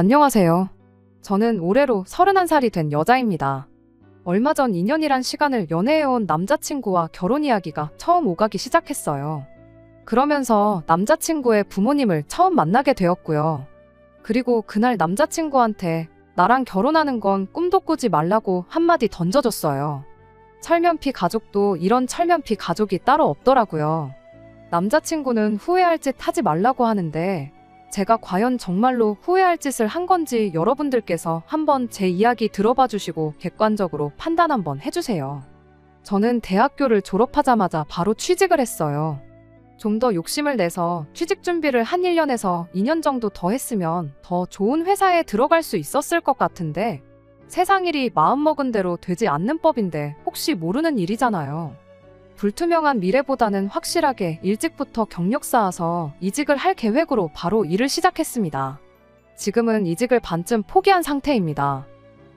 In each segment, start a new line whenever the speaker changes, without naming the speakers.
안녕하세요. 저는 올해로 31살이 된 여자입니다. 얼마 전 2년이란 시간을 연애해온 남자친구와 결혼 이야기가 처음 오가기 시작했어요. 그러면서 남자친구의 부모님을 처음 만나게 되었고요. 그리고 그날 남자친구한테 나랑 결혼하는 건 꿈도 꾸지 말라고 한마디 던져줬어요. 철면피 가족도 이런 철면피 가족이 따로 없더라고요. 남자친구는 후회할 짓 하지 말라고 하는데 제가 과연 정말로 후회할 짓을 한 건지 여러분들께서 한번 제 이야기 들어봐 주시고 객관적으로 판단 한번 해주세요. 저는 대학교를 졸업하자마자 바로 취직을 했어요. 좀 더 욕심을 내서 취직 준비를 한 1년에서 2년 정도 더 했으면 더 좋은 회사에 들어갈 수 있었을 것 같은데 세상 일이 마음먹은 대로 되지 않는 법인데 혹시 모르는 일이잖아요. 불투명한 미래보다는 확실하게 일찍부터 경력 쌓아서 이직을 할 계획으로 바로 일을 시작했습니다. 지금은 이직을 반쯤 포기한 상태입니다.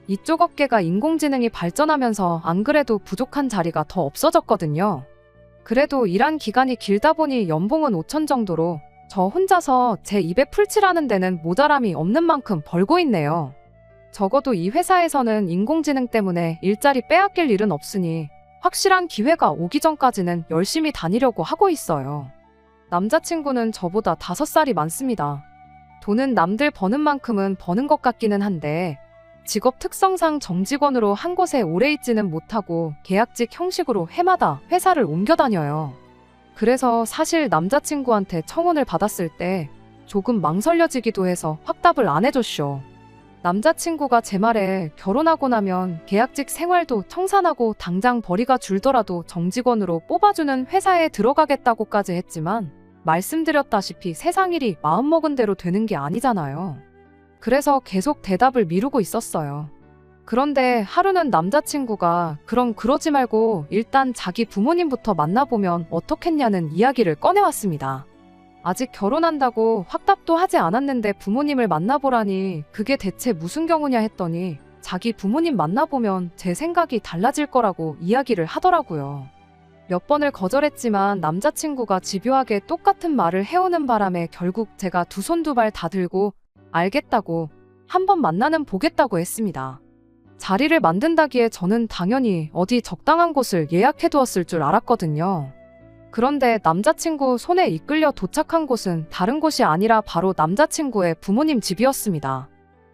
이쪽 업계가 인공지능이 발전하면서 안 그래도 부족한 자리가 더 없어졌거든요. 그래도 일한 기간이 길다 보니 연봉은 5천 정도로 저 혼자서 제 입에 풀칠하는 데는 모자람이 없는 만큼 벌고 있네요. 적어도 이 회사에서는 인공지능 때문에 일자리 빼앗길 일은 없으니 확실한 기회가 오기 전까지는 열심히 다니려고 하고 있어요. 남자친구는 저보다 5살이 많습니다. 돈은 남들 버는 만큼은 버는 것 같기는 한데 직업 특성상 정직원으로 한 곳에 오래 있지는 못하고 계약직 형식으로 해마다 회사를 옮겨 다녀요. 그래서 사실 남자친구한테 청혼을 받았을 때 조금 망설여지기도 해서 확답을 안 해줬쇼. 남자친구가 제 말에 결혼하고 나면 계약직 생활도 청산하고 당장 벌이가 줄더라도 정직원으로 뽑아주는 회사에 들어가겠다고까지 했지만 말씀드렸다시피 세상 일이 마음먹은 대로 되는 게 아니잖아요. 그래서 계속 대답을 미루고 있었어요. 그런데 하루는 남자친구가 그럼 그러지 말고 일단 자기 부모님부터 만나보면 어떻겠냐는 이야기를 꺼내왔습니다. 아직 결혼한다고 확답도 하지 않았는데 부모님을 만나보라니 그게 대체 무슨 경우냐 했더니 자기 부모님 만나보면 제 생각이 달라질 거라고 이야기를 하더라고요. 몇 번을 거절했지만 남자친구가 집요하게 똑같은 말을 해오는 바람에 결국 제가 두 손 두 발 다 들고 알겠다고 한번 만나는 보겠다고 했습니다. 자리를 만든다기에 저는 당연히 어디 적당한 곳을 예약해두었을 줄 알았거든요. 그런데 남자친구 손에 이끌려 도착한 곳은 다른 곳이 아니라 바로 남자친구의 부모님 집이었습니다.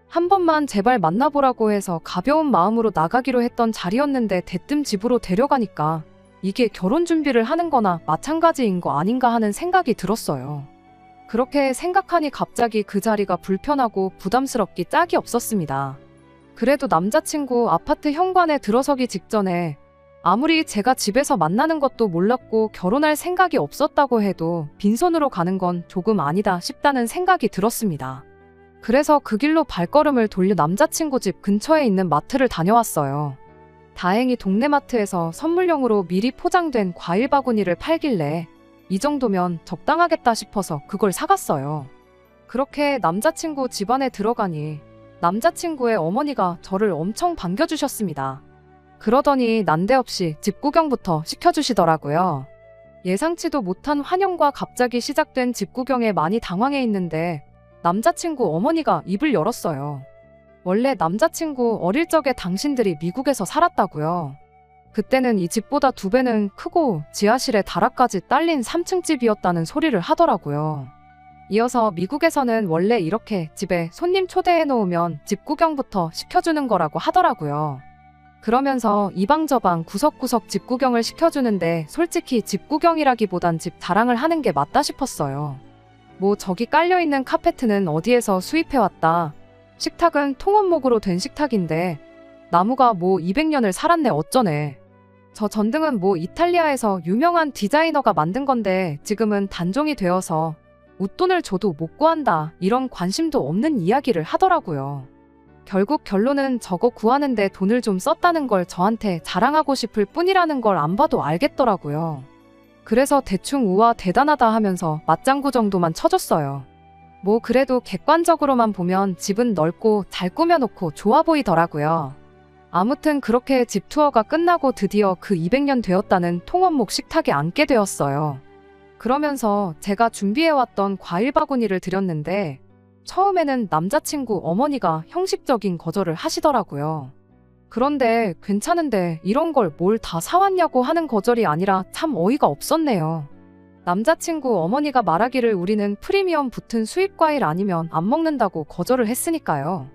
한 번만 제발 만나보라고 해서 가벼운 마음으로 나가기로 했던 자리였는데 대뜸 집으로 데려가니까 이게 결혼 준비를 하는 거나 마찬가지인 거 아닌가 하는 생각이 들었어요. 그렇게 생각하니 갑자기 그 자리가 불편하고 부담스럽기 짝이 없었습니다. 그래도 남자친구 아파트 현관에 들어서기 직전에 아무리 제가 집에서 만나는 것도 몰랐고 결혼할 생각이 없었다고 해도 빈손으로 가는 건 조금 아니다 싶다는 생각이 들었습니다. 그래서 그 길로 발걸음을 돌려 남자친구 집 근처에 있는 마트를 다녀왔어요. 다행히 동네 마트에서 선물용으로 미리 포장된 과일 바구니를 팔길래 이 정도면 적당하겠다 싶어서 그걸 사갔어요. 그렇게 남자친구 집안에 들어가니 남자친구의 어머니가 저를 엄청 반겨주셨습니다. 그러더니 난데없이 집 구경부터 시켜주시더라고요. 예상치도 못한 환영과 갑자기 시작된 집 구경에 많이 당황해 있는데 남자친구 어머니가 입을 열었어요. 원래 남자친구 어릴 적에 당신들이 미국에서 살았다고요. 그때는 이 집보다 2배는 크고 지하실에 다락까지 딸린 3층 집이었다는 소리를 하더라고요. 이어서 미국에서는 원래 이렇게 집에 손님 초대해 놓으면 집 구경부터 시켜주는 거라고 하더라고요. 그러면서 이방저방 구석구석 집 구경을 시켜주는데 솔직히 집 구경이라기보단 집 자랑을 하는 게 맞다 싶었어요. 뭐 저기 깔려있는 카페트는 어디에서 수입해왔다. 식탁은 통원목으로 된 식탁인데 나무가 뭐 200년을 살았네 어쩌네. 저 전등은 뭐 이탈리아에서 유명한 디자이너가 만든 건데 지금은 단종이 되어서 웃돈을 줘도 못 구한다. 이런 관심도 없는 이야기를 하더라고요. 결국 결론은 저거 구하는데 돈을 좀 썼다는 걸 저한테 자랑하고 싶을 뿐이라는 걸 안 봐도 알겠더라고요. 그래서 대충 우와 대단하다 하면서 맞장구 정도만 쳐줬어요. 뭐 그래도 객관적으로만 보면 집은 넓고 잘 꾸며놓고 좋아 보이더라고요. 아무튼 그렇게 집 투어가 끝나고 드디어 그 200년 되었다는 통원목 식탁에 앉게 되었어요. 그러면서 제가 준비해왔던 과일 바구니를 드렸는데 처음에는 남자친구 어머니가 형식적인 거절을 하시더라고요. 그런데 괜찮은데 이런 걸 뭘 다 사왔냐고 하는 거절이 아니라 참 어이가 없었네요. 남자친구 어머니가 말하기를 우리는 프리미엄 붙은 수입 과일 아니면 안 먹는다고 거절을 했으니까요.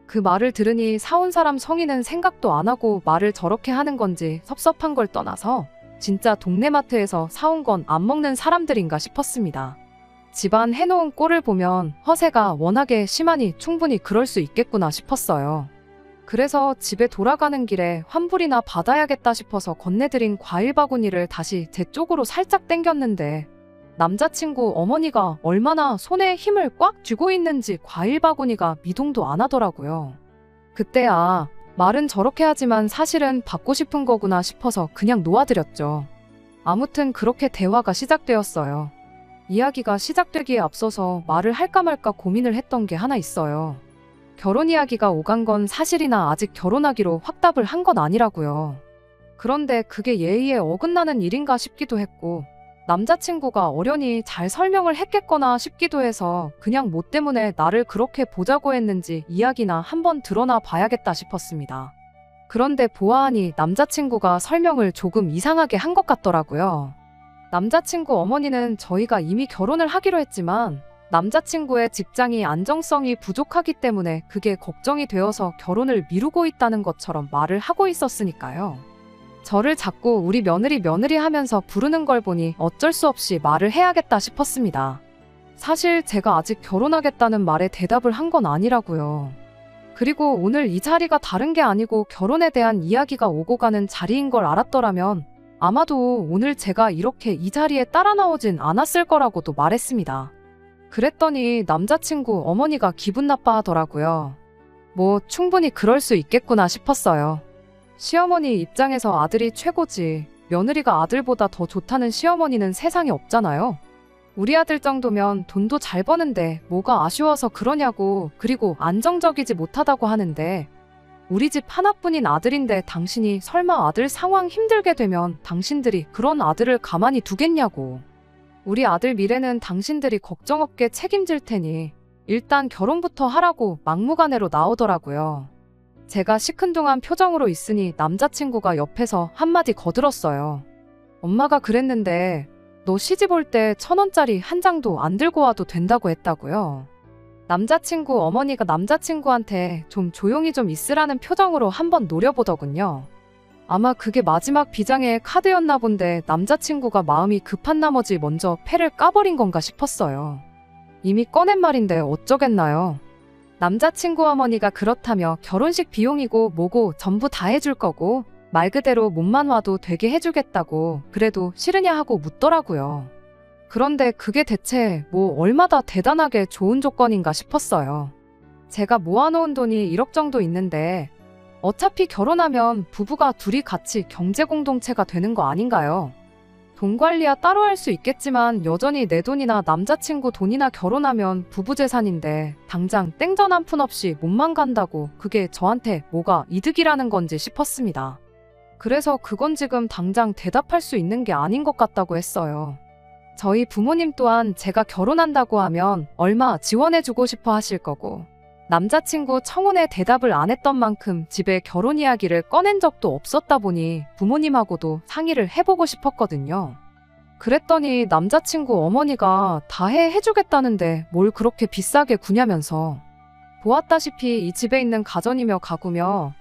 그 말을 들으니 사온 사람 성의는 생각도 안 하고 말을 저렇게 하는 건지 섭섭한 걸 떠나서 진짜 동네 마트에서 사온 건 안 먹는 사람들인가 싶었습니다. 집안 해놓은 꼴을 보면 허세가 워낙에 심하니 충분히 그럴 수 있겠구나 싶었어요. 그래서 집에 돌아가는 길에 환불이나 받아야겠다 싶어서 건네드린 과일 바구니를 다시 제 쪽으로 살짝 당겼는데 남자친구 어머니가 얼마나 손에 힘을 꽉 쥐고 있는지 과일 바구니가 미동도 안 하더라고요. 그때 말은 저렇게 하지만 사실은 받고 싶은 거구나 싶어서 그냥 놓아드렸죠. 아무튼 그렇게 대화가 시작되었어요. 이야기가 시작되기에 앞서서 말을 할까 말까 고민을 했던 게 하나 있어요. 결혼 이야기가 오간 건 사실이나 아직 결혼하기로 확답을 한 건 아니라고요. 그런데 그게 예의에 어긋나는 일인가 싶기도 했고 남자친구가 어련히 잘 설명을 했겠거나 싶기도 해서 그냥 뭐 때문에 나를 그렇게 보자고 했는지 이야기나 한번 드러나 봐야겠다 싶었습니다. 그런데 보아하니 남자친구가 설명을 조금 이상하게 한 것 같더라고요. 남자친구 어머니는 저희가 이미 결혼을 하기로 했지만 남자친구의 직장이 안정성이 부족하기 때문에 그게 걱정이 되어서 결혼을 미루고 있다는 것처럼 말을 하고 있었으니까요. 저를 자꾸 우리 며느리 하면서 부르는 걸 보니 어쩔 수 없이 말을 해야겠다 싶었습니다. 사실 제가 아직 결혼하겠다는 말에 대답을 한 건 아니라고요. 그리고 오늘 이 자리가 다른 게 아니고 결혼에 대한 이야기가 오고 가는 자리인 걸 알았더라면 아마도 오늘 제가 이렇게 이 자리에 따라 나오진 않았을 거라고도 말했습니다. 그랬더니 남자친구 어머니가 기분 나빠하더라고요. 뭐 충분히 그럴 수 있겠구나 싶었어요. 시어머니 입장에서 아들이 최고지 며느리가 아들보다 더 좋다는 시어머니는 세상에 없잖아요. 우리 아들 정도면 돈도 잘 버는데 뭐가 아쉬워서 그러냐고. 그리고 안정적이지 못하다고 하는데 우리 집 하나뿐인 아들인데 당신이 설마 아들 상황 힘들게 되면 당신들이 그런 아들을 가만히 두겠냐고. 우리 아들 미래는 당신들이 걱정 없게 책임질 테니 일단 결혼부터 하라고 막무가내로 나오더라고요. 제가 시큰둥한 표정으로 있으니 남자친구가 옆에서 한마디 거들었어요. 엄마가 그랬는데 너 시집 올 때 1,000원짜리 한 장도 안 들고 와도 된다고 했다고요. 남자친구 어머니가 남자친구한테 좀 조용히 좀 있으라는 표정으로 한번 노려보더군요. 아마 그게 마지막 비장의 카드였나 본데 남자친구가 마음이 급한 나머지 먼저 패를 까버린 건가 싶었어요. 이미 꺼낸 말인데 어쩌겠나요. 남자친구 어머니가 그렇다며 결혼식 비용이고 뭐고 전부 다 해줄 거고 말 그대로 몸만 와도 되게 해주겠다고 그래도 싫으냐 하고 묻더라고요. 그런데 그게 대체 뭐 얼마나 대단하게 좋은 조건인가 싶었어요. 제가 모아놓은 돈이 1억 정도 있는데 어차피 결혼하면 부부가 둘이 같이 경제공동체가 되는 거 아닌가요? 돈 관리야 따로 할 수 있겠지만 여전히 내 돈이나 남자친구 돈이나 결혼하면 부부 재산인데 당장 땡전 한 푼 없이 몸만 간다고 그게 저한테 뭐가 이득이라는 건지 싶었습니다. 그래서 그건 지금 당장 대답할 수 있는 게 아닌 것 같다고 했어요. 저희 부모님 또한 제가 결혼한다고 하면 얼마 지원해주고 싶어 하실 거고 남자친구 청혼에 대답을 안 했던 만큼 집에 결혼 이야기를 꺼낸 적도 없었다 보니 부모님하고도 상의를 해보고 싶었거든요. 그랬더니 남자친구 어머니가 다 해주겠다는데 뭘 그렇게 비싸게 구냐면서 보았다시피 이 집에 있는 가전이며 가구며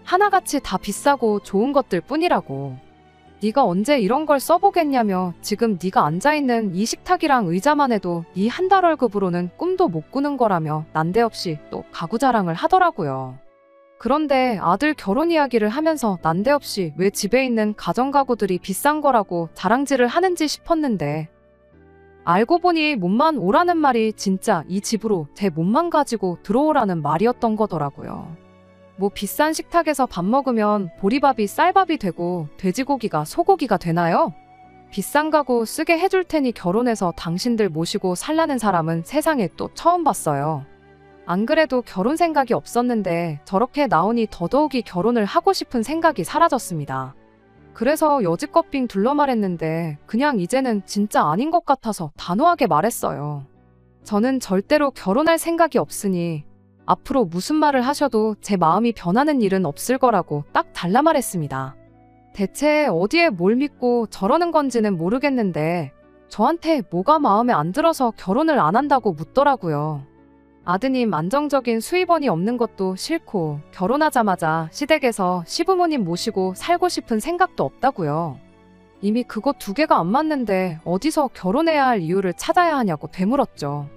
하나같이 다 비싸고 좋은 것들 뿐이라고. 네가 언제 이런 걸 써보겠냐며 지금 네가 앉아있는 이 식탁이랑 의자만 해도 네 한 달 월급으로는 꿈도 못 꾸는 거라며 난데없이 또 가구 자랑을 하더라고요. 그런데 아들 결혼 이야기를 하면서 난데없이 왜 집에 있는 가전가구들이 비싼 거라고 자랑질을 하는지 싶었는데 알고 보니 몸만 오라는 말이 진짜 이 집으로 제 몸만 가지고 들어오라는 말이었던 거더라고요. 뭐 비싼 식탁에서 밥 먹으면 보리밥이 쌀밥이 되고 돼지고기가 소고기가 되나요? 비싼 가구 쓰게 해줄 테니 결혼해서 당신들 모시고 살라는 사람은 세상에 또 처음 봤어요. 안 그래도 결혼 생각이 없었는데 저렇게 나오니 더더욱이 결혼을 하고 싶은 생각이 사라졌습니다. 그래서 여지껏 빙 둘러 말했는데 그냥 이제는 진짜 아닌 것 같아서 단호하게 말했어요. 저는 절대로 결혼할 생각이 없으니 앞으로 무슨 말을 하셔도 제 마음이 변하는 일은 없을 거라고 딱 잘라 말했습니다. 대체 어디에 뭘 믿고 저러는 건지는 모르겠는데 저한테 뭐가 마음에 안 들어서 결혼을 안 한다고 묻더라고요. 아드님 안정적인 수입원이 없는 것도 싫고 결혼하자마자 시댁에서 시부모님 모시고 살고 싶은 생각도 없다고요. 이미 그거 두 개가 안 맞는데 어디서 결혼해야 할 이유를 찾아야 하냐고 되물었죠.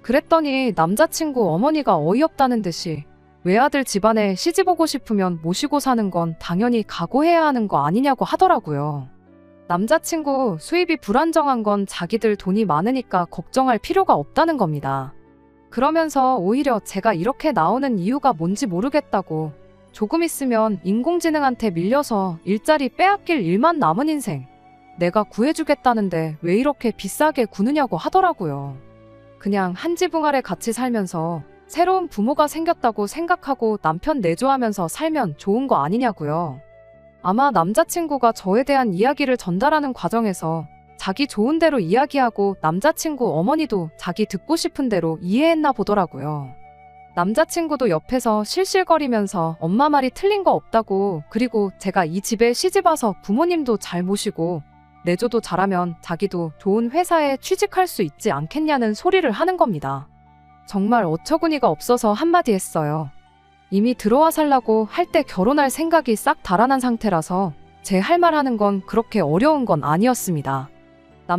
그랬더니 남자친구 어머니가 어이없다는 듯이 외아들 집안에 시집 오고 싶으면 모시고 사는 건 당연히 각오해야 하는 거 아니냐고 하더라고요. 남자친구 수입이 불안정한 건 자기들 돈이 많으니까 걱정할 필요가 없다는 겁니다. 그러면서 오히려 제가 이렇게 나오는 이유가 뭔지 모르겠다고 조금 있으면 인공지능한테 밀려서 일자리 빼앗길 일만 남은 인생 내가 구해주겠다는데 왜 이렇게 비싸게 구느냐고 하더라고요. 그냥 한 지붕 아래 같이 살면서 새로운 부모가 생겼다고 생각하고 남편 내조하면서 살면 좋은 거 아니냐고요. 아마 남자친구가 저에 대한 이야기를 전달하는 과정에서 자기 좋은 대로 이야기하고 남자친구 어머니도 자기 듣고 싶은 대로 이해했나 보더라고요. 남자친구도 옆에서 실실거리면서 엄마 말이 틀린 거 없다고, 그리고 제가 이 집에 시집와서 부모님도 잘 모시고 내조도 잘하면 자기도 좋은 회사에 취직할 수 있지 않겠냐는 소리를 하는 겁니다. 정말 어처구니가 없어서 한마디 했어요. 이미 들어와 살라고 할 때 결혼할 생각이 싹 달아난 상태라서 제 할 말 하는 건 그렇게 어려운 건 아니었습니다.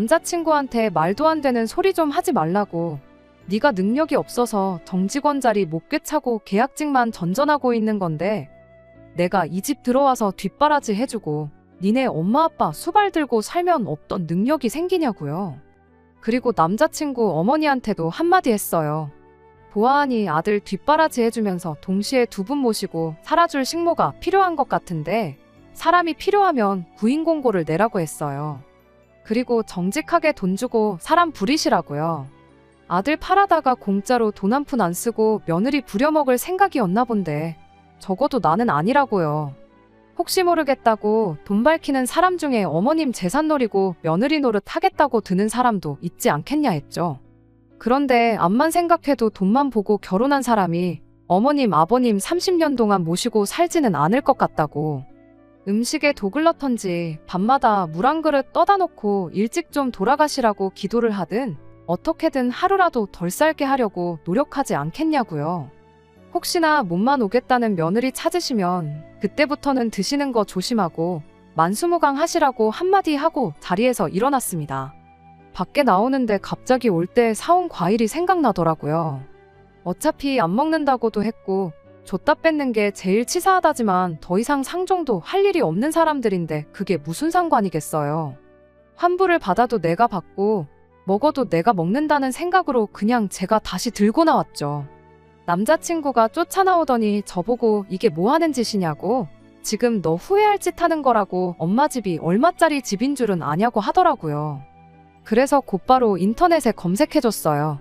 남자친구한테 말도 안 되는 소리 좀 하지 말라고, 네가 능력이 없어서 정직원 자리 못 꿰차고 계약직만 전전하고 있는 건데 내가 이 집 들어와서 뒷바라지 해주고 니네 엄마 아빠 수발 들고 살면 어떤 능력이 생기냐고요. 그리고 남자친구 어머니한테도 한마디 했어요. 보아하니 아들 뒷바라지 해주면서 동시에 두 분 모시고 살아줄 식모가 필요한 것 같은데 사람이 필요하면 구인공고를 내라고 했어요. 그리고 정직하게 돈 주고 사람 부리시라고요. 아들 팔아다가 공짜로 돈 한 푼 안 쓰고 며느리 부려먹을 생각이었나 본데 적어도 나는 아니라고요. 혹시 모르겠다고 돈 밝히는 사람 중에 어머님 재산 노리고 며느리 노릇 하겠다고 드는 사람도 있지 않겠냐 했죠. 그런데 앞만 생각해도 돈만 보고 결혼한 사람이 어머님 아버님 30년 동안 모시고 살지는 않을 것 같다고. 음식에 독을넣던지 밤마다 물 한 그릇 떠다 놓고 일찍 좀 돌아가시라고 기도를 하든 어떻게든 하루라도 덜 살게 하려고 노력하지 않겠냐고요. 혹시나 몸만 오겠다는 며느리 찾으시면 그때부터는 드시는 거 조심하고 만수무강 하시라고 한마디 하고 자리에서 일어났습니다. 밖에 나오는데 갑자기 올 때 사온 과일이 생각나더라고요. 어차피 안 먹는다고도 했고 줬다 뺏는 게 제일 치사하다지만 더 이상 상종도 할 일이 없는 사람들인데 그게 무슨 상관이겠어요. 환불을 받아도 내가 받고 먹어도 내가 먹는다는 생각으로 그냥 제가 다시 들고 나왔죠. 남자친구가 쫓아나오더니 저보고 이게 뭐 하는 짓이냐고, 지금 너 후회할 짓 하는 거라고, 엄마 집이 얼마짜리 집인 줄은 아냐고 하더라고요. 그래서 곧바로 인터넷에 검색해줬어요.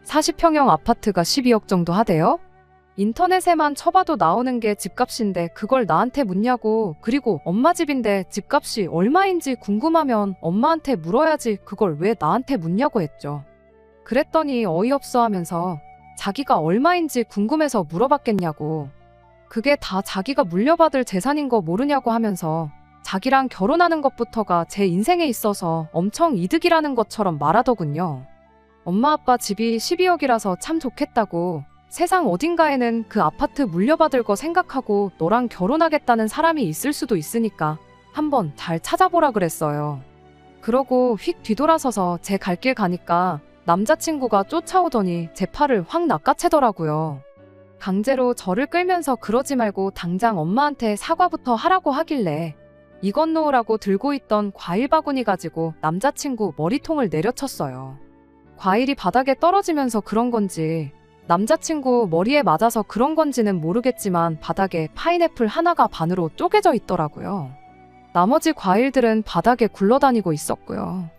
40평형 아파트가 12억 정도 하대요? 인터넷에만 쳐봐도 나오는 게 집값인데 그걸 나한테 묻냐고. 그리고 엄마 집인데 집값이 얼마인지 궁금하면 엄마한테 물어야지 그걸 왜 나한테 묻냐고 했죠. 그랬더니 어이없어 하면서 자기가 얼마인지 궁금해서 물어봤겠냐고. 그게 다 자기가 물려받을 재산인 거 모르냐고 하면서 자기랑 결혼하는 것부터가 제 인생에 있어서 엄청 이득이라는 것처럼 말하더군요. 엄마 아빠 집이 12억이라서 참 좋겠다고, 세상 어딘가에는 그 아파트 물려받을 거 생각하고 너랑 결혼하겠다는 사람이 있을 수도 있으니까 한번 잘 찾아보라 그랬어요. 그러고 휙 뒤돌아서서 제 갈 길 가니까 남자친구가 쫓아오더니 제 팔을 확 낚아채더라고요. 강제로 저를 끌면서 그러지 말고 당장 엄마한테 사과부터 하라고 하길래 이것 놓으라고 들고 있던 과일 바구니 가지고 남자친구 머리통을 내려쳤어요. 과일이 바닥에 떨어지면서 그런 건지 남자친구 머리에 맞아서 그런 건지는 모르겠지만 바닥에 파인애플 하나가 반으로 쪼개져 있더라고요. 나머지 과일들은 바닥에 굴러다니고 있었고요.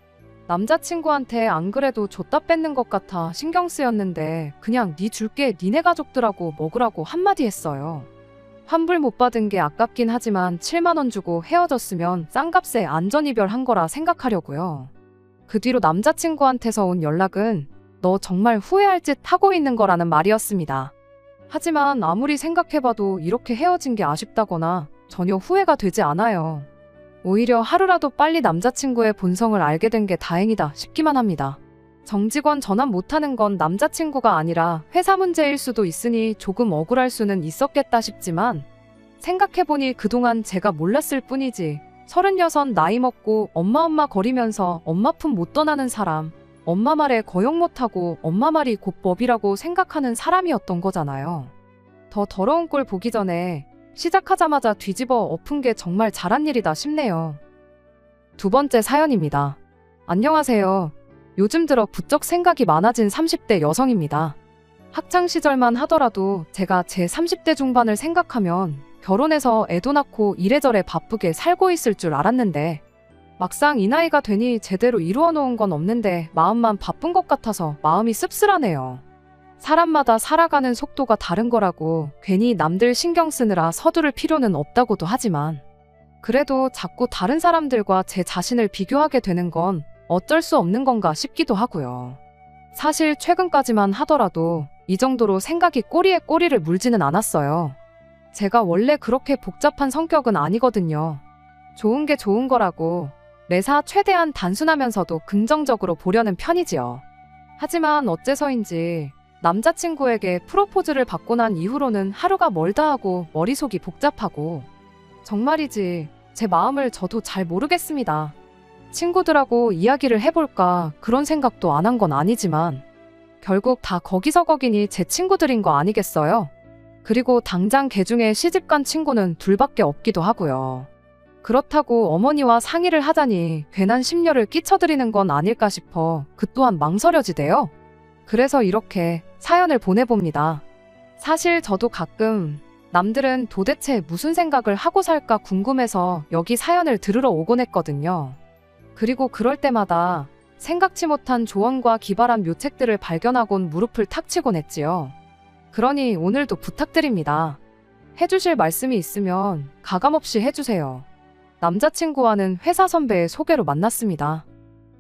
남자친구한테 안 그래도 줬다 뺏는 것 같아 신경 쓰였는데 그냥 네 줄게 니네 가족들하고 먹으라고 한마디 했어요. 환불 못 받은 게 아깝긴 하지만 7만 원 주고 헤어졌으면 싼값에 안전이별한 거라 생각하려고요. 그 뒤로 남자친구한테서 온 연락은 너 정말 후회할 짓 하고 있는 거라는 말이었습니다. 하지만 아무리 생각해봐도 이렇게 헤어진 게 아쉽다거나 전혀 후회가 되지 않아요. 오히려 하루라도 빨리 남자친구의 본성을 알게 된 게 다행이다 싶기만 합니다. 정직원 전환 못하는 건 남자친구가 아니라 회사 문제일 수도 있으니 조금 억울할 수는 있었겠다 싶지만 생각해보니 그동안 제가 몰랐을 뿐이지 36 나이 먹고 엄마 거리면서 엄마 품 못 떠나는 사람, 엄마 말에 거역 못하고 엄마 말이 곧 법이라고 생각하는 사람이었던 거잖아요. 더 더러운 꼴 보기 전에 시작하자마자 뒤집어 엎은 게 정말 잘한 일이다 싶네요. 두 번째 사연입니다. 안녕하세요. 요즘 들어 부쩍 생각이 많아진 30대 여성입니다. 학창시절만 하더라도 제가 제 30대 중반을 생각하면 결혼해서 애도 낳고 이래저래 바쁘게 살고 있을 줄 알았는데 막상 이 나이가 되니 제대로 이루어 놓은 건 없는데 마음만 바쁜 것 같아서 마음이 씁쓸하네요. 사람마다 살아가는 속도가 다른 거라고 괜히 남들 신경 쓰느라 서두를 필요는 없다고도 하지만 그래도 자꾸 다른 사람들과 제 자신을 비교하게 되는 건 어쩔 수 없는 건가 싶기도 하고요. 사실 최근까지만 하더라도 이 정도로 생각이 꼬리에 꼬리를 물지는 않았어요. 제가 원래 그렇게 복잡한 성격은 아니거든요. 좋은 게 좋은 거라고 매사 최대한 단순하면서도 긍정적으로 보려는 편이지요. 하지만 어째서인지 남자친구에게 프로포즈를 받고 난 이후로는 하루가 멀다 하고 머릿속이 복잡하고 정말이지 제 마음을 저도 잘 모르겠습니다. 친구들하고 이야기를 해볼까 그런 생각도 안 한 건 아니지만 결국 다 거기서 거기니 제 친구들인 거 아니겠어요? 그리고 당장 걔 중에 시집간 친구는 둘밖에 없기도 하고요. 그렇다고 어머니와 상의를 하다니 괜한 심려를 끼쳐드리는 건 아닐까 싶어 그 또한 망설여지대요. 그래서 이렇게 사연을 보내봅니다. 사실 저도 가끔 남들은 도대체 무슨 생각을 하고 살까 궁금해서 여기 사연을 들으러 오곤 했거든요. 그리고 그럴 때마다 생각지 못한 조언과 기발한 묘책들을 발견하곤 무릎을 탁 치곤 했지요. 그러니 오늘도 부탁드립니다. 해주실 말씀이 있으면 가감없이 해주세요. 남자친구와는 회사 선배의 소개로 만났습니다.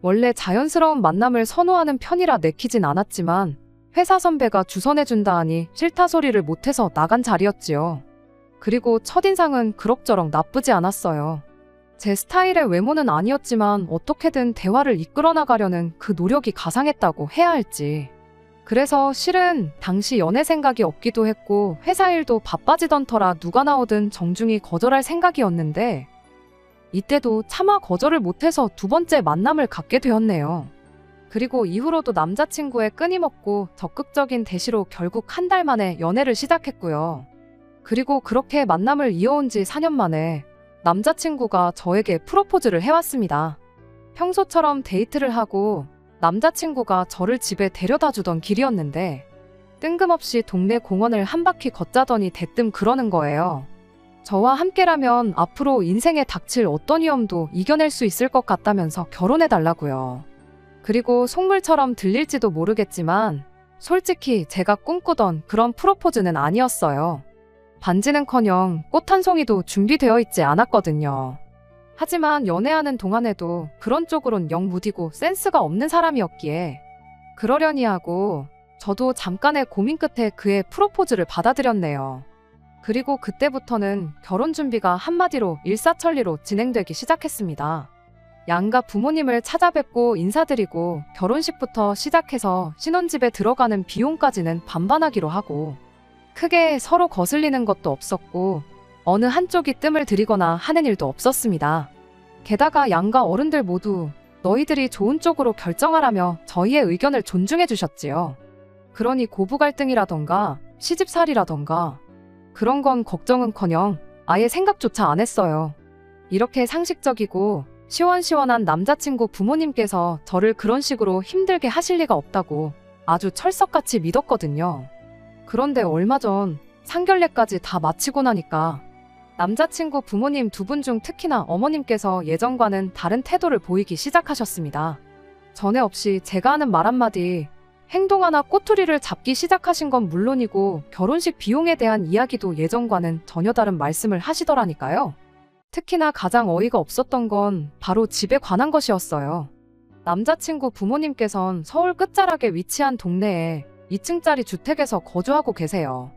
원래 자연스러운 만남을 선호하는 편이라 내키진 않았지만 회사 선배가 주선해준다 하니 싫다 소리를 못해서 나간 자리였지요. 그리고 첫인상은 그럭저럭 나쁘지 않았어요. 제 스타일의 외모는 아니었지만 어떻게든 대화를 이끌어 나가려는 그 노력이 가상했다고 해야 할지. 그래서 실은 당시 연애 생각이 없기도 했고 회사 일도 바빠지던 터라 누가 나오든 정중히 거절할 생각이었는데 이때도 차마 거절을 못해서 두 번째 만남을 갖게 되었네요. 그리고 이후로도 남자친구의 끊임없고 적극적인 대시로 결국 한 달 만에 연애를 시작했고요. 그리고 그렇게 만남을 이어온 지 4년 만에 남자친구가 저에게 프로포즈를 해왔습니다. 평소처럼 데이트를 하고 남자친구가 저를 집에 데려다 주던 길이었는데 뜬금없이 동네 공원을 한 바퀴 걷자더니 대뜸 그러는 거예요. 저와 함께라면 앞으로 인생에 닥칠 어떤 위험도 이겨낼 수 있을 것 같다면서 결혼해달라고요. 그리고 속물처럼 들릴지도 모르겠지만 솔직히 제가 꿈꾸던 그런 프로포즈는 아니었어요. 반지는커녕 꽃 한 송이도 준비되어 있지 않았거든요. 하지만 연애하는 동안에도 그런 쪽으론 영 무디고 센스가 없는 사람이었기에 그러려니 하고 저도 잠깐의 고민 끝에 그의 프로포즈를 받아들였네요. 그리고 그때부터는 결혼 준비가 한마디로 일사천리로 진행되기 시작했습니다. 양가 부모님을 찾아뵙고 인사드리고 결혼식부터 시작해서 신혼집에 들어가는 비용까지는 반반하기로 하고 크게 서로 거슬리는 것도 없었고 어느 한쪽이 뜸을 들이거나 하는 일도 없었습니다. 게다가 양가 어른들 모두 너희들이 좋은 쪽으로 결정하라며 저희의 의견을 존중해 주셨지요. 그러니 고부 갈등이라던가 시집살이라던가 그런 건 걱정은커녕 아예 생각조차 안 했어요. 이렇게 상식적이고 시원시원한 남자친구 부모님께서 저를 그런 식으로 힘들게 하실 리가 없다고 아주 철석같이 믿었거든요. 그런데 얼마 전 상견례까지 다 마치고 나니까 남자친구 부모님 두 분 중 특히나 어머님께서 예전과는 다른 태도를 보이기 시작하셨습니다. 전에 없이 제가 하는 말 한마디, 행동 하나 꼬투리를 잡기 시작하신 건 물론이고 결혼식 비용에 대한 이야기도 예전과는 전혀 다른 말씀을 하시더라니까요. 특히나 가장 어이가 없었던 건 바로 집에 관한 것이었어요. 남자친구 부모님께선 서울 끝자락에 위치한 동네에 2층짜리 주택에서 거주하고 계세요.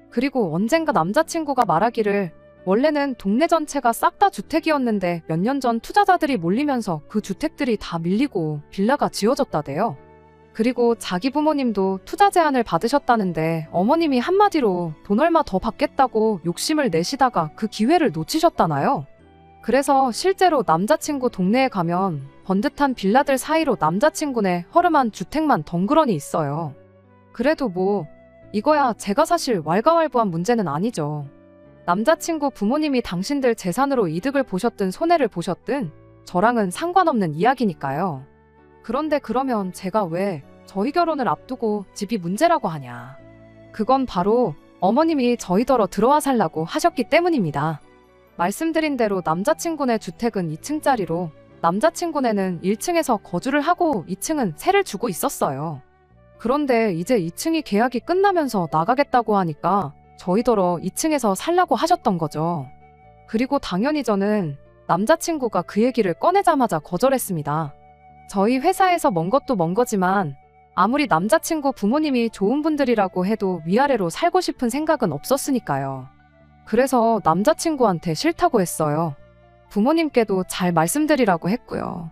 그리고 언젠가 남자친구가 말하기를 원래는 동네 전체가 싹 다 주택이었는데 몇 년 전 투자자들이 몰리면서 그 주택들이 다 밀리고 빌라가 지어졌다대요. 그리고 자기 부모님도 투자 제안을 받으셨다는데 어머님이 한마디로 돈 얼마 더 받겠다고 욕심을 내시다가 그 기회를 놓치셨다나요? 그래서 실제로 남자친구 동네에 가면 번듯한 빌라들 사이로 남자친구네 허름한 주택만 덩그러니 있어요. 그래도 뭐 이거야 제가 사실 왈가왈부한 문제는 아니죠. 남자친구 부모님이 당신들 재산으로 이득을 보셨든 손해를 보셨든 저랑은 상관없는 이야기니까요. 그런데 그러면 제가 왜 저희 결혼을 앞두고 집이 문제라고 하냐. 그건 바로 어머님이 저희더러 들어와 살라고 하셨기 때문입니다. 말씀드린 대로 남자친구네 주택은 2층짜리로 남자친구네는 1층에서 거주를 하고 2층은 세를 주고 있었어요. 그런데 이제 2층이 계약이 끝나면서 나가겠다고 하니까 저희더러 2층에서 살라고 하셨던 거죠. 그리고 당연히 저는 남자친구가 그 얘기를 꺼내자마자 거절했습니다. 저희 회사에서 먼 것도 먼 거지만 아무리 남자친구 부모님이 좋은 분들이라고 해도 위아래로 살고 싶은 생각은 없었으니까요. 그래서 남자친구한테 싫다고 했어요. 부모님께도 잘 말씀드리라고 했고요.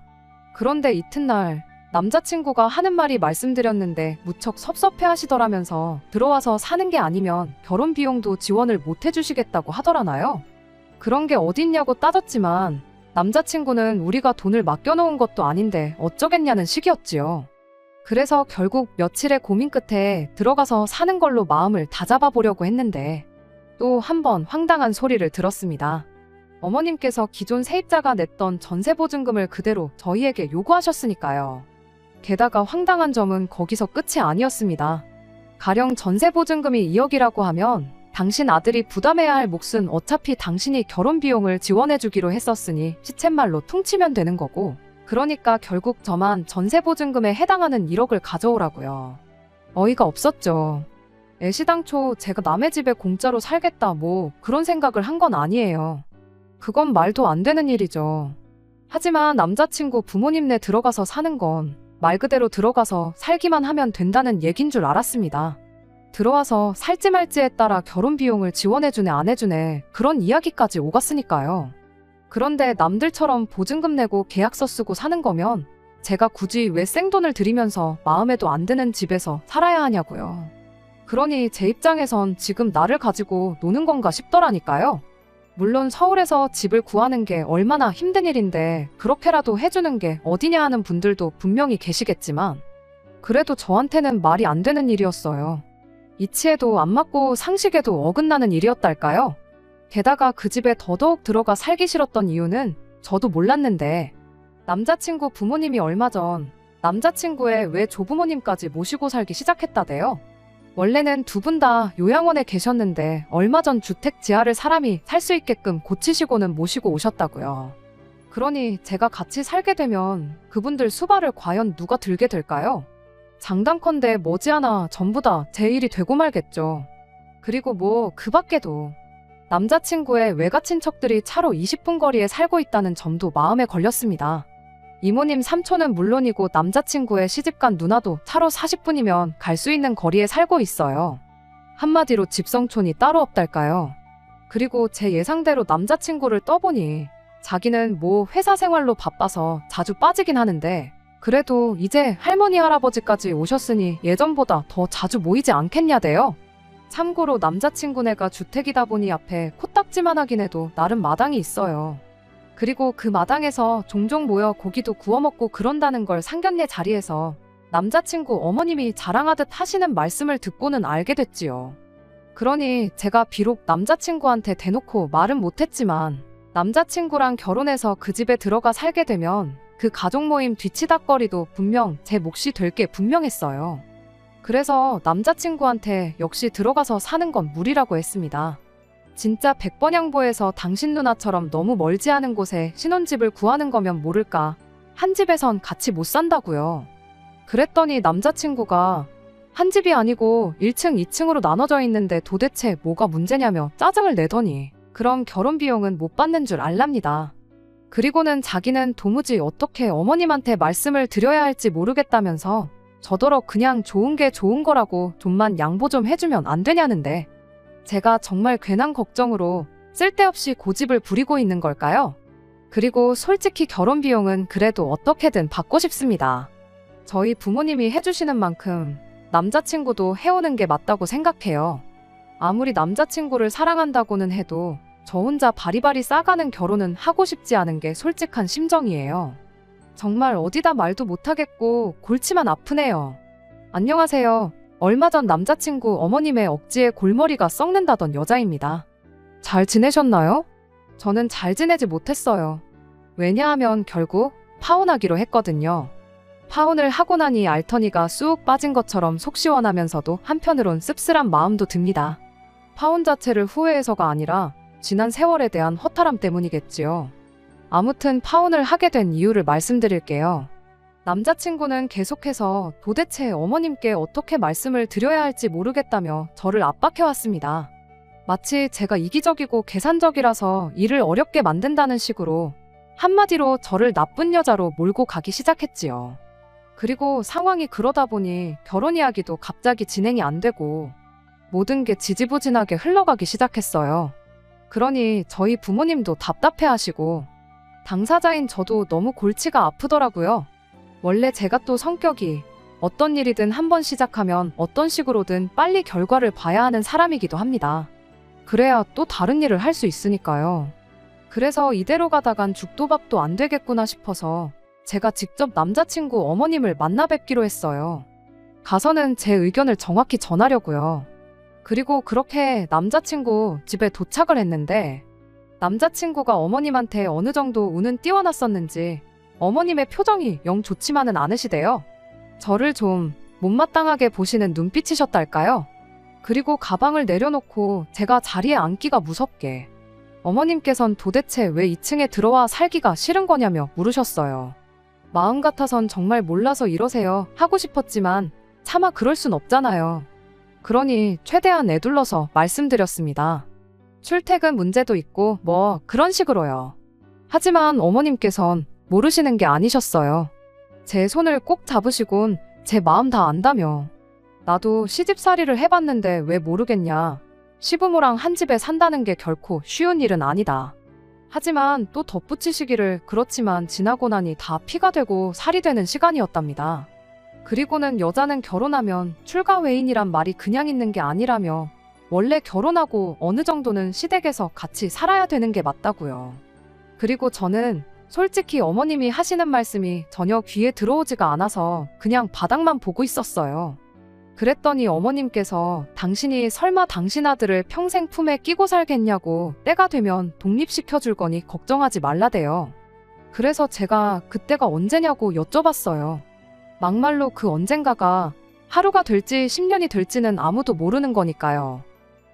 그런데 이튿날 남자친구가 하는 말이 말씀드렸는데 무척 섭섭해 하시더라면서 들어와서 사는 게 아니면 결혼 비용도 지원을 못 해주시겠다고 하더라나요. 그런 게 어딨냐고 따졌지만 남자친구는 우리가 돈을 맡겨놓은 것도 아닌데 어쩌겠냐는 식이었지요. 그래서 결국 며칠의 고민 끝에 들어가서 사는 걸로 마음을 다잡아 보려고 했는데 또 한 번 황당한 소리를 들었습니다. 어머님께서 기존 세입자가 냈던 전세보증금을 그대로 저희에게 요구하셨으니까요. 게다가 황당한 점은 거기서 끝이 아니었습니다. 가령 전세보증금이 2억이라고 하면 당신 아들이 부담해야 할 몫은 어차피 당신이 결혼 비용을 지원해주기로 했었으니 시쳇말로 퉁치면 되는 거고, 그러니까 결국 저만 전세보증금에 해당하는 1억을 가져오라고요. 어이가 없었죠. 애시당초 제가 남의 집에 공짜로 살겠다 뭐 그런 생각을 한 건 아니에요. 그건 말도 안 되는 일이죠. 하지만 남자친구 부모님네 들어가서 사는 건 말 그대로 들어가서 살기만 하면 된다는 얘긴 줄 알았습니다. 들어와서 살지 말지에 따라 결혼 비용을 지원해주네 안 해주네 그런 이야기까지 오갔으니까요. 그런데 남들처럼 보증금 내고 계약서 쓰고 사는 거면 제가 굳이 왜 생돈을 들이면서 마음에도 안 드는 집에서 살아야 하냐고요. 그러니 제 입장에선 지금 나를 가지고 노는 건가 싶더라니까요. 물론 서울에서 집을 구하는 게 얼마나 힘든 일인데 그렇게라도 해주는 게 어디냐 하는 분들도 분명히 계시겠지만 그래도 저한테는 말이 안 되는 일이었어요. 이치에도 안 맞고 상식에도 어긋나는 일이었달까요? 게다가 그 집에 더더욱 들어가 살기 싫었던 이유는 저도 몰랐는데 남자친구 부모님이 얼마 전 남자친구의 외조부모님까지 모시고 살기 시작했다대요. 원래는 두 분 다 요양원에 계셨는데 얼마 전 주택 지하를 사람이 살 수 있게끔 고치시고는 모시고 오셨다고요. 그러니 제가 같이 살게 되면 그분들 수발을 과연 누가 들게 될까요? 장단컨대 머지않아 전부 다 제 일이 되고 말겠죠. 그리고 뭐 그 밖에도 남자친구의 외가친척들이 차로 20분 거리에 살고 있다는 점도 마음에 걸렸습니다. 이모님 삼촌은 물론이고 남자친구의 시집간 누나도 차로 40분이면 갈 수 있는 거리에 살고 있어요. 한마디로 집성촌이 따로 없달까요. 그리고 제 예상대로 남자친구를 떠보니 자기는 뭐 회사 생활로 바빠서 자주 빠지긴 하는데 그래도 이제 할머니 할아버지까지 오셨으니 예전보다 더 자주 모이지 않겠냐대요. 참고로 남자친구네가 주택이다 보니 앞에 코딱지만 하긴 해도 나름 마당이 있어요. 그리고 그 마당에서 종종 모여 고기도 구워 먹고 그런다는 걸 상견례 자리에서 남자친구 어머님이 자랑하듯 하시는 말씀을 듣고는 알게 됐지요. 그러니 제가 비록 남자친구한테 대놓고 말은 못했지만 남자친구랑 결혼해서 그 집에 들어가 살게 되면 그 가족 모임 뒤치다꺼리도 분명 제 몫이 될 게 분명했어요. 그래서 남자친구한테 역시 들어가서 사는 건 무리라고 했습니다. 진짜 백번양보해서 당신 누나처럼 너무 멀지 않은 곳에 신혼집을 구하는 거면 모를까. 한 집에선 같이 못 산다고요. 그랬더니 남자친구가 한 집이 아니고 1층, 2층으로 나눠져 있는데 도대체 뭐가 문제냐며 짜증을 내더니 그럼 결혼 비용은 못 받는 줄 알랍니다. 그리고는 자기는 도무지 어떻게 어머님한테 말씀을 드려야 할지 모르겠다면서 저더러 그냥 좋은 게 좋은 거라고 좀만 양보 좀 해주면 안 되냐는데 제가 정말 괜한 걱정으로 쓸데없이 고집을 부리고 있는 걸까요? 그리고 솔직히 결혼 비용은 그래도 어떻게든 받고 싶습니다. 저희 부모님이 해주시는 만큼 남자친구도 해오는 게 맞다고 생각해요. 아무리 남자친구를 사랑한다고는 해도 저 혼자 바리바리 싸가는 결혼은 하고 싶지 않은 게 솔직한 심정이에요. 정말 어디다 말도 못하겠고 골치만 아프네요. 안녕하세요. 얼마 전 남자친구 어머님의 억지에 골머리가 썩는다던 여자입니다. 잘 지내셨나요? 저는 잘 지내지 못했어요. 왜냐하면 결국 파혼하기로 했거든요. 파혼을 하고 나니 알터니가 쑥 빠진 것처럼 속 시원하면서도 한편으론 씁쓸한 마음도 듭니다. 파혼 자체를 후회해서가 아니라 지난 세월에 대한 허탈함 때문이겠지요. 아무튼 파혼을 하게 된 이유를 말씀드릴게요. 남자친구는 계속해서 도대체 어머님께 어떻게 말씀을 드려야 할지 모르겠다며 저를 압박해왔습니다. 마치 제가 이기적이고 계산적이라서 일을 어렵게 만든다는 식으로 한마디로 저를 나쁜 여자로 몰고 가기 시작했지요. 그리고 상황이 그러다 보니 결혼 이야기도 갑자기 진행이 안 되고 모든 게 지지부진하게 흘러가기 시작했어요. 그러니 저희 부모님도 답답해하시고 당사자인 저도 너무 골치가 아프더라고요. 원래 제가 또 성격이 어떤 일이든 한번 시작하면 어떤 식으로든 빨리 결과를 봐야 하는 사람이기도 합니다. 그래야 또 다른 일을 할 수 있으니까요. 그래서 이대로 가다간 죽도 밥도 안 되겠구나 싶어서 제가 직접 남자친구 어머님을 만나 뵙기로 했어요. 가서는 제 의견을 정확히 전하려고요. 그리고 그렇게 남자친구 집에 도착을 했는데 남자친구가 어머님한테 어느 정도 운은 띄워놨었는지 어머님의 표정이 영 좋지만은 않으시대요. 저를 좀 못마땅하게 보시는 눈빛이셨달까요? 그리고 가방을 내려놓고 제가 자리에 앉기가 무섭게 어머님께선 도대체 왜 2층에 들어와 살기가 싫은 거냐며 물으셨어요. 마음 같아선 정말 몰라서 이러세요 하고 싶었지만 차마 그럴 순 없잖아요. 그러니 최대한 애둘러서 말씀드렸습니다. 출퇴근 문제도 있고 뭐 그런 식으로요. 하지만 어머님께선 모르시는 게 아니셨어요. 제 손을 꼭 잡으시곤 제 마음 다 안다며. 나도 시집살이를 해봤는데 왜 모르겠냐. 시부모랑 한 집에 산다는 게 결코 쉬운 일은 아니다. 하지만 또 덧붙이시기를 그렇지만 지나고 나니 다 피가 되고 살이 되는 시간이었답니다. 그리고는 여자는 결혼하면 출가 외인이란 말이 그냥 있는 게 아니라며 원래 결혼하고 어느 정도는 시댁에서 같이 살아야 되는 게 맞다고요. 그리고 저는 솔직히 어머님이 하시는 말씀이 전혀 귀에 들어오지가 않아서 그냥 바닥만 보고 있었어요. 그랬더니 어머님께서 당신이 설마 당신 아들을 평생 품에 끼고 살겠냐고 때가 되면 독립시켜줄 거니 걱정하지 말라대요. 그래서 제가 그때가 언제냐고 여쭤봤어요. 막말로 그 언젠가가 하루가 될지 10년이 될지는 아무도 모르는 거니까요.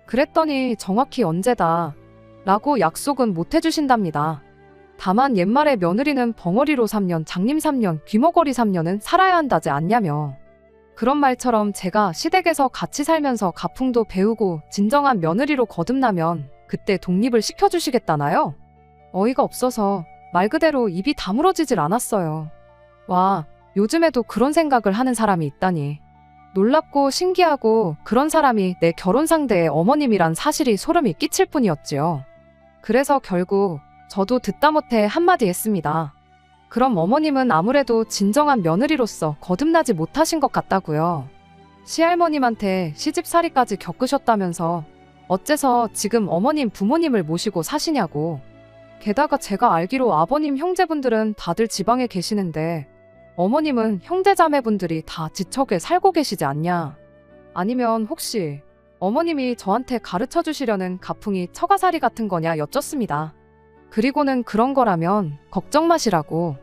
그랬더니 정확히 언제다 라고 약속은 못 해주신답니다. 다만 옛말에 며느리는 벙어리로 3년, 장님 3년, 귀머거리 3년은 살아야 한다지 않냐며. 그런 말처럼 제가 시댁에서 같이 살면서 가풍도 배우고 진정한 며느리로 거듭나면 그때 독립을 시켜주시겠다나요? 어이가 없어서 말 그대로 입이 다물어지질 않았어요. 와, 요즘에도 그런 생각을 하는 사람이 있다니. 놀랍고 신기하고 그런 사람이 내 결혼 상대의 어머님이란 사실이 소름이 끼칠 뿐이었지요. 그래서 결국 저도 듣다 못해 한마디 했습니다. 그럼 어머님은 아무래도 진정한 며느리로서 거듭나지 못하신 것 같다고요. 시할머님한테 시집살이까지 겪으셨다면서 어째서 지금 어머님 부모님을 모시고 사시냐고. 게다가 제가 알기로 아버님 형제분들은 다들 지방에 계시는데 어머님은 형제자매분들이 다 지척에 살고 계시지 않냐. 아니면 혹시 어머님이 저한테 가르쳐 주시려는 가풍이 처가살이 같은 거냐 여쭙습니다. 그리고는 그런 거라면 걱정 마시라고.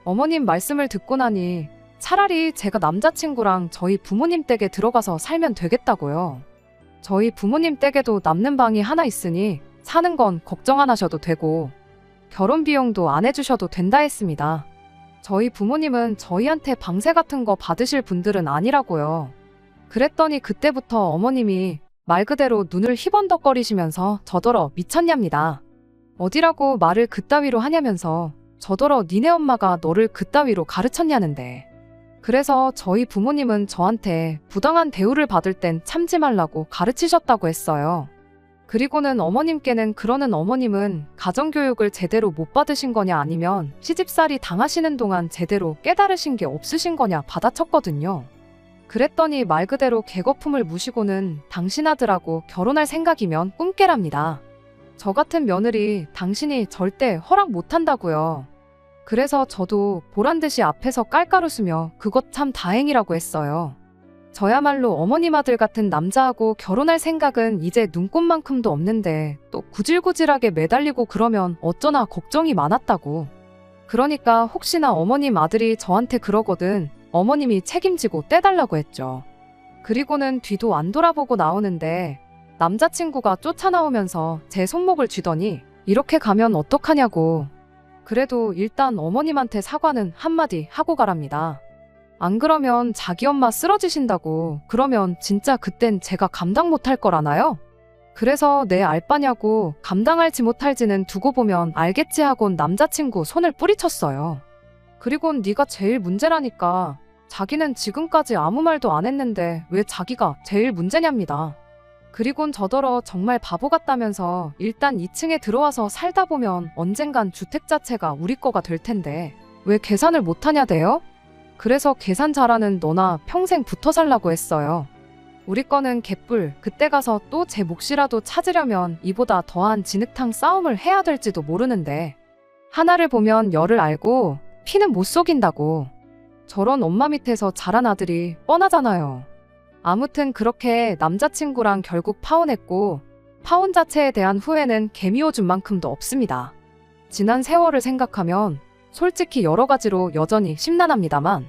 어머님 말씀을 듣고 나니 차라리 제가 남자친구랑 저희 부모님 댁에 들어가서 살면 되겠다고요. 저희 부모님 댁에도 남는 방이 하나 있으니 사는 건 걱정 안 하셔도 되고 결혼 비용도 안 해주셔도 된다 했습니다. 저희 부모님은 저희한테 방세 같은 거 받으실 분들은 아니라고요. 그랬더니 그때부터 어머님이 말 그대로 눈을 희번덕거리시면서 저더러 미쳤냐입니다. 어디라고 말을 그따위로 하냐면서 저더러 니네 엄마가 너를 그따위로 가르쳤냐는데. 그래서 저희 부모님은 저한테 부당한 대우를 받을 땐 참지 말라고 가르치셨다고 했어요. 그리고는 어머님께는 그러는 어머님은 가정교육을 제대로 못 받으신 거냐 아니면 시집살이 당하시는 동안 제대로 깨달으신 게 없으신 거냐 받아쳤거든요. 그랬더니 말 그대로 개거품을 무시고는 당신 아들하고 결혼할 생각이면 꿈깨랍니다. 저 같은 며느리 당신이 절대 허락 못한다고요. 그래서 저도 보란듯이 앞에서 깔깔 웃으며 그것 참 다행이라고 했어요. 저야말로 어머님 아들 같은 남자하고 결혼할 생각은 이제 눈꼽만큼도 없는데 또 구질구질하게 매달리고 그러면 어쩌나 걱정이 많았다고. 그러니까 혹시나 어머님 아들이 저한테 그러거든 어머님이 책임지고 떼달라고 했죠. 그리고는 뒤도 안 돌아보고 나오는데 남자친구가 쫓아나오면서 제 손목을 쥐더니 이렇게 가면 어떡하냐고. 그래도 일단 어머님한테 사과는 한마디 하고 가랍니다. 안 그러면 자기 엄마 쓰러지신다고. 그러면 진짜 그땐 제가 감당 못할 거라나요? 그래서 내 알바냐고 감당할지 못할지는 두고 보면 알겠지 하곤 남자친구 손을 뿌리쳤어요. 그리곤 네가 제일 문제라니까. 자기는 지금까지 아무 말도 안 했는데 왜 자기가 제일 문제냐입니다. 그리곤 저더러 정말 바보 같다면서 일단 2층에 들어와서 살다 보면 언젠간 주택 자체가 우리 거가 될 텐데 왜 계산을 못하냐대요? 그래서 계산 잘하는 너나 평생 붙어 살라고 했어요. 우리 거는 개뿔. 그때 가서 또 제 몫이라도 찾으려면 이보다 더한 진흙탕 싸움을 해야 될지도 모르는데 하나를 보면 열을 알고 피는 못 속인다고. 저런 엄마 밑에서 자란 아들이 뻔하잖아요. 아무튼 그렇게 남자친구랑 결국 파혼했고 파혼 자체에 대한 후회는 개미오줌 만큼도 없습니다. 지난 세월을 생각하면 솔직히 여러 가지로 여전히 심란합니다만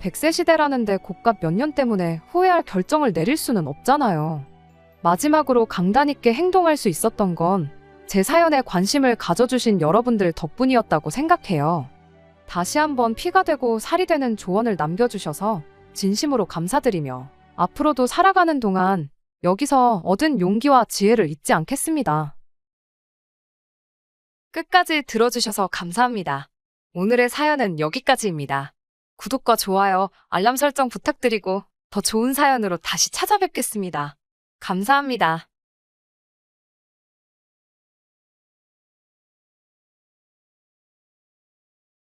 100세 시대라는데 고값 몇 년 때문에 후회할 결정을 내릴 수는 없잖아요. 마지막으로 강단 있게 행동할 수 있었던 건 제 사연에 관심을 가져주신 여러분들 덕분이었다고 생각해요. 다시 한번 피가 되고 살이 되는 조언을 남겨주셔서 진심으로 감사드리며 앞으로도 살아가는 동안 여기서 얻은 용기와 지혜를 잊지 않겠습니다. 끝까지 들어주셔서 감사합니다. 오늘의 사연은 여기까지입니다. 구독과 좋아요, 알람 설정 부탁드리고 더 좋은 사연으로 다시 찾아뵙겠습니다. 감사합니다.